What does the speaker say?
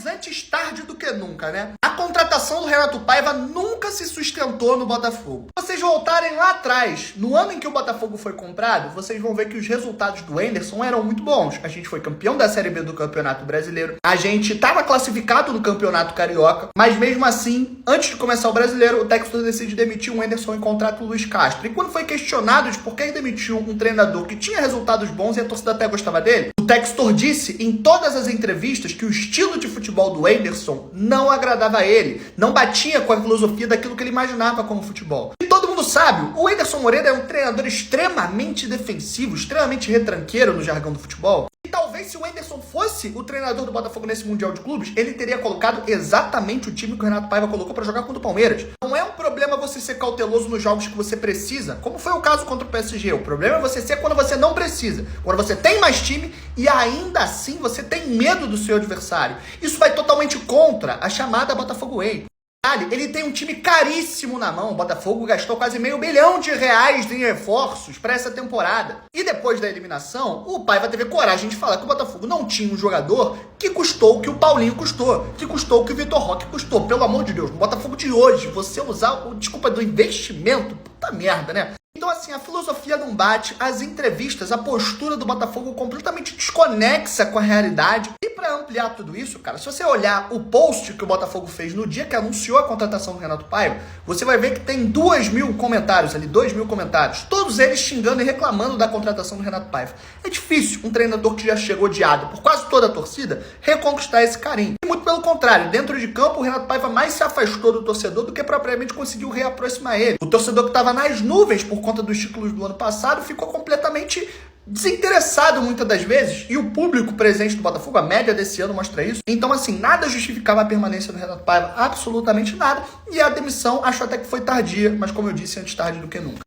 Mas antes tarde do que nunca, né? A contratação do Renato Paiva nunca se sustentou no Botafogo. Se vocês voltarem lá atrás, no ano em que o Botafogo foi comprado, vocês vão ver que os resultados do Anderson eram muito bons. A gente foi campeão da Série B do Campeonato Brasileiro, a gente estava classificado no Campeonato Carioca, mas mesmo assim, antes de começar o Brasileiro, o Textor decide demitir o Anderson e contrata o Luiz Castro. E quando foi questionado de por que ele demitiu um treinador que tinha resultados bons e a torcida até gostava dele, o Textor disse em todas as entrevistas que o estilo de futebol do Anderson não agradava a ele, não batia com a filosofia daquilo que ele imaginava como futebol. E todo mundo sabe, o Anderson Moreira é um treinador extremamente defensivo, extremamente retranqueiro no jargão do futebol. E talvez se o Anderson fosse o treinador do Botafogo nesse Mundial de Clubes, ele teria colocado exatamente o time que o Renato Paiva colocou para jogar contra o Palmeiras. Não é um problema você ser cauteloso nos jogos que você precisa, como foi o caso contra o PSG. O problema é você ser quando você não precisa, quando você tem mais time e ainda assim você tem medo do seu adversário. Isso vai totalmente contra a chamada Botafogo Way. Ele tem um time caríssimo na mão. O Botafogo gastou quase R$500 milhão em reforços para essa temporada. E depois da eliminação, o Paiva teve coragem de falar que o Botafogo não tinha um jogador que custou o que o Paulinho custou, que custou o que o Vitor Roque custou. Pelo amor de Deus, no Botafogo de hoje, você usar o desculpa do investimento, puta merda, né? Então assim, a filosofia não bate, as entrevistas, a postura do Botafogo completamente desconexa com a realidade. E para ampliar tudo isso, cara, se você olhar o post que o Botafogo fez no dia que anunciou a contratação do Renato Paiva, você vai ver que tem 2.000 comentários ali, 2.000 comentários, todos eles xingando e reclamando da contratação do Renato Paiva. É difícil um treinador que já chegou odiado por quase toda a torcida reconquistar esse carinho. E muito pelo contrário, dentro de campo o Renato Paiva mais se afastou do torcedor do que propriamente conseguiu reaproximar ele. O torcedor que estava nas nuvens por conta dos títulos do ano passado ficou completamente desinteressado muitas das vezes, e o público presente do Botafogo, a média desse ano mostra isso. Então assim, nada justificava a permanência do Renato Paiva, absolutamente nada, e a demissão acho até que foi tardia, mas como eu disse, antes tarde do que nunca.